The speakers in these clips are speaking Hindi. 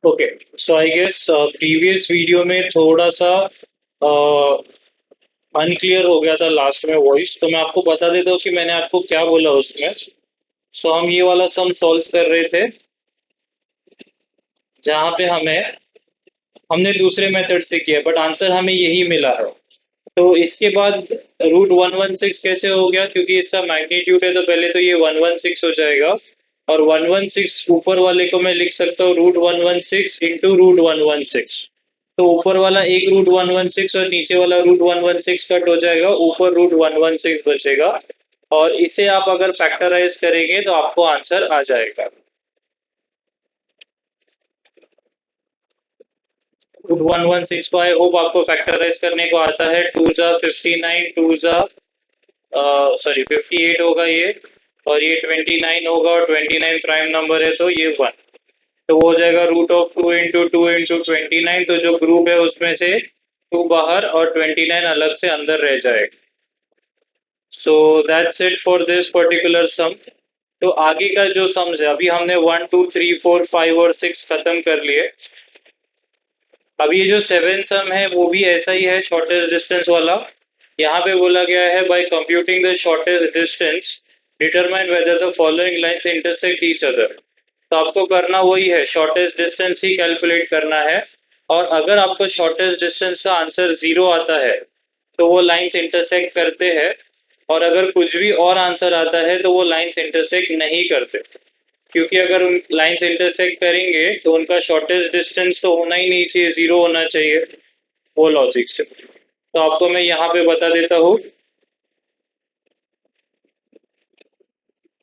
Okay, so I guess previous video में थोड़ा सा अनक्लियर हो गया था लास्ट में वॉइस, तो मैं आपको बता देता हूँ कि मैंने आपको क्या बोला उसमें। सो हम ये वाला सम सॉल्व कर रहे थे जहाँ पे हमने दूसरे मेथड से किया बट आंसर हमें यही मिला है। तो इसके बाद रूट 116 कैसे हो गया, क्योंकि इसका मैग्नीट्यूड है तो पहले तो ये 116 हो जाएगा। और 116 ऊपर वाले को मैं लिख सकता हूँ रूट 116 इंटू रूट 116। तो ऊपर वाला एक रूट 116 और नीचे वाला रूट 116 कट हो जाएगा, ऊपर रूट 116 बचेगा। और इसे आप अगर फैक्टराइज करेंगे तो आपको आंसर आ जाएगा। रूट 116 को आई होप आपको फैक्टराइज करने को आता है। 2 ज़ा 59, 58 होगा ये। और ये 29 होगा, और 29 प्राइम नंबर है तो ये 1। तो वो हो जाएगा रूट ऑफ 2 इंटू 2 इंटू 29। तो जो ग्रुप है उसमें से 2 बाहर और 29 अलग से अंदर रह जाएगा। So that's it for this particular sum. तो आगे का जो सम्स है, अभी हमने 1 2 3 4 5 और 6 खत्म कर लिए। अब ये जो 7 सम है वो भी ऐसा ही है, शॉर्टेस्ट डिस्टेंस वाला। यहाँ पे बोला गया है by computing the shortest distance determine whether the following lines intersect each other. तो आपको करना वही है, शॉर्टेस्ट डिस्टेंस ही कैलकुलेट करना है। और अगर आपको शॉर्टेस्ट डिस्टेंस का आंसर 0 आता है तो वो लाइंस इंटरसेक्ट करते हैं। और अगर कुछ भी और आंसर आता है तो वो लाइंस इंटरसेक्ट नहीं करते, क्योंकि अगर लाइंस इंटरसेक्ट करेंगे तो उनका शॉर्टेस्ट डिस्टेंस तो होना ही नहीं चाहिए, 0 होना चाहिए। वो लॉजिक से तो आपको मैं यहाँ पे बता देता हूँ।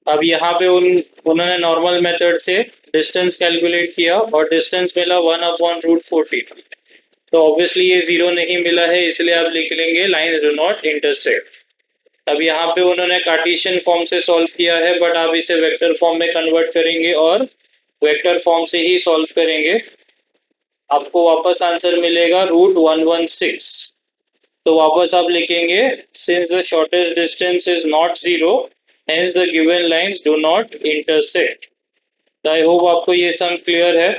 अब यहाँ पे उन्होंने नॉर्मल मेथड से डिस्टेंस कैलकुलेट किया और डिस्टेंस मिला 1/√14। तो ऑब्वियसली ये 0 नहीं मिला है, इसलिए आप लिख लेंगे लाइन्स डू नॉट इंटरसेक्ट। अब यहाँ पे उन्होंने कार्टेशियन फॉर्म से सॉल्व किया है, बट आप इसे वेक्टर फॉर्म में कन्वर्ट करेंगे और वेक्टर फॉर्म से ही सॉल्व करेंगे। आपको वापस आंसर मिलेगा रूट 116। तो वापस आप लिखेंगे since the shortest distance is not 0 hence the given lines do not intersect। तो आई होप आपको ये सम क्लियर है।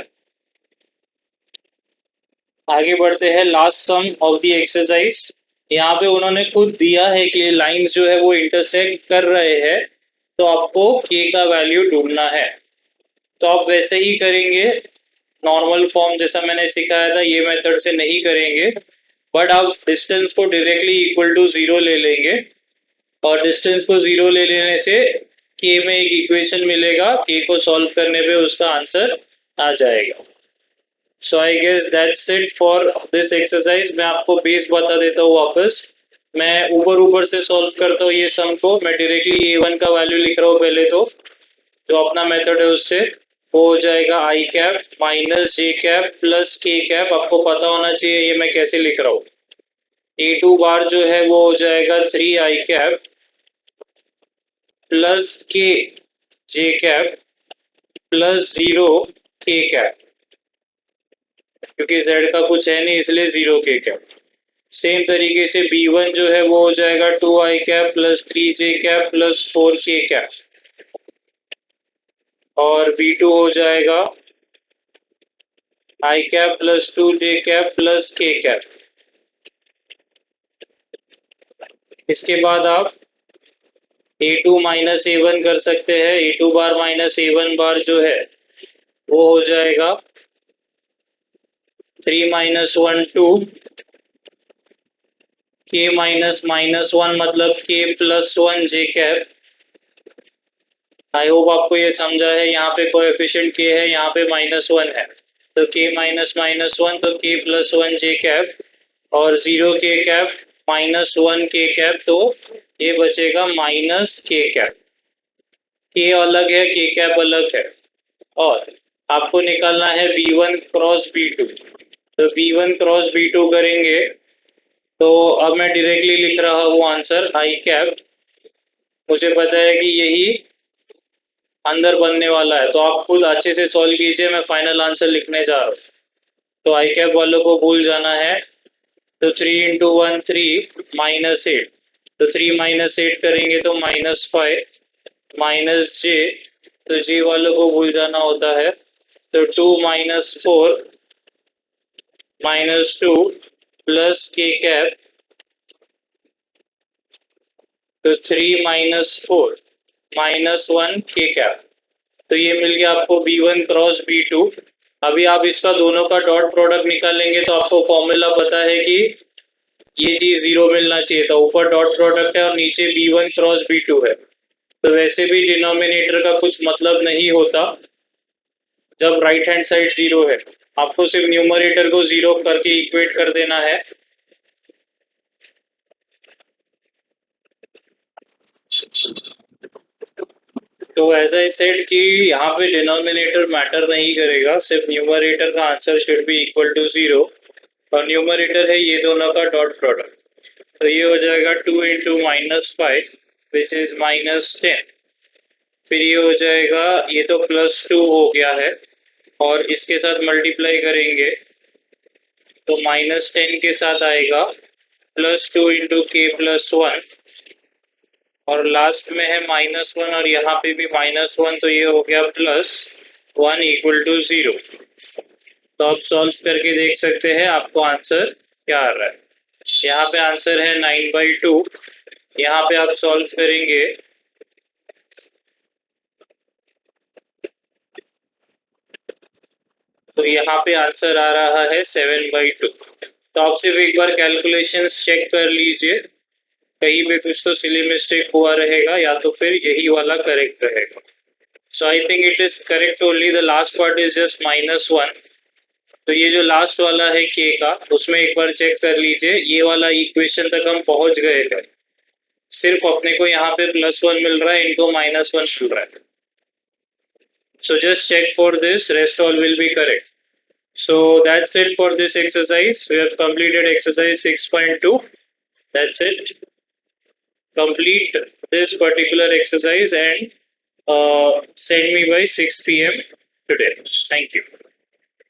आगे बढ़ते हैं last sum of the exercise. यहाँ पे उन्होंने खुद दिया है कि लाइंस जो है वो इंटरसेक्ट कर रहे हैं, तो आपको k का वैल्यू ढूंढना है। तो आप वैसे ही करेंगे, नॉर्मल फॉर्म जैसा मैंने सिखाया था ये मेथड से नहीं करेंगे। बट आप डिस्टेंस को डायरेक्टली इक्वल टू 0 ले लेंगे, और डिस्टेंस को 0 ले लेने से के में एक इक्वेशन मिलेगा, के को सॉल्व करने पे उसका आंसर आ जाएगा। So I guess that's it for this exercise. मैं आपको बेस बता देता हूँ वापस। मैं ऊपर ऊपर से सॉल्व करता हूँ ये सम को। मैं डायरेक्टली a1 का वैल्यू लिख रहा हूँ पहले तो, जो अपना मेथड है उससे। वो हो जाएगा आई कैप माइनस जे कैप प्लस के कैप। आपको पता होना चाहिए ये मैं कैसे लिख रहा हूँ। a2 बार जो है वो हो जाएगा 3 आई कैप प्लस के जे कैप प्लस 0 के कैप, क्योंकि z का कुछ है नहीं इसलिए 0 के कैप। सेम तरीके से b1 जो है वो हो जाएगा 2 आई कैप प्लस 3 जे कैप प्लस 4 के कैप। और b2 हो जाएगा आई कैप प्लस 2 जे कैप प्लस के कैप। इसके बाद आप a2 माइनस a1 कर सकते हैं। a2 बार माइनस a1 बार जो है वो हो जाएगा 3 - 1 2 k माइनस माइनस 1 मतलब k plus 1 J cap. I hope आपको ये समझा है। यहाँ पे कोएफिशिएंट k है, यहाँ पे -1 है, तो k माइनस माइनस 1 तो k प्लस 1 जे कैप और 0 के कैप -1 के कैप, तो ये बचेगा माइनस के कैप। k अलग है, k कैप अलग है। और आपको निकालना है b1 क्रॉस b2। तो b1 क्रॉस b2 करेंगे तो अब मैं डायरेक्टली लिख रहा हूँ आंसर आई कैप। मुझे पता है कि यही अंदर बनने वाला है, तो आप खुद अच्छे से सॉल्व कीजिए, मैं फाइनल आंसर लिखने जा रहा हूँ। तो आई कैप वालों को भूल जाना है। तो 3 × 1 3 -8। तो 3 - 8 करेंगे तो -5 माइनस जे। तो जे वालों को भूल जाना होता है। तो 2 minus 4 minus 2 plus k cap, तो 3 minus 4 minus 1 k cap, तो ये मिल गया आपको B1 क्रॉस B2। अभी आप इसका दोनों का डॉट प्रोडक्ट निकालेंगे तो आपको फॉर्मूला पता है कि ये चीज 0 मिलना चाहिए था, ऊपर डॉट प्रोडक्ट है और नीचे B1 क्रॉस B2 है, तो वैसे भी डिनोमिनेटर का कुछ मतलब नहीं होता जब राइट हैंड साइड 0 है। आपको सिर्फ न्यूमरेटर को 0 करके इक्वेट कर देना है। तो ऐसा ही सेट कि यहाँ पे डिनोमिनेटर मैटर नहीं करेगा, सिर्फ न्यूमरेटर का answer should be equal to 0 और न्यूमरेटर है ये दोनों का डॉट प्रोडक्ट, तो ये हो जाएगा 2 इंटू -5 विच इज -10। फिर ये हो जाएगा, ये तो +2 हो गया है और इसके साथ मल्टीप्लाई करेंगे तो -10 के साथ आएगा +2 इंटू k प्लस 1 और लास्ट में है -1 और यहाँ पे भी -1, तो ये हो गया +1 इक्वल टू 0। तो आप सॉल्व करके देख सकते हैं आपको आंसर क्या आ रहा है। यहाँ पे आंसर है 9/2। यहाँ पे आप सॉल्व करेंगे तो यहाँ पे आंसर आ रहा है 7/2। तो आप सिर्फ एक बार कैलकुलेशंस चेक कर लीजिए, कहीं पे कुछ तो सिली मिस्टेक हुआ रहेगा या तो फिर यही वाला करेक्ट रहेगा। So I think it is correct, only the last part is just -1। तो ये जो लास्ट वाला है k का, उसमें एक बार चेक कर लीजिए, ये वाला इक्वेशन तक हम पहुंच गए थे, सिर्फ अपने को यहाँ पे +1 मिल रहा है, इनको -1 मिल रहा है। So just check for this, rest all will be correct. So that's it for this exercise. We have completed exercise 6.2. That's it. Complete this particular exercise and send me by 6 p.m. today. Thank you.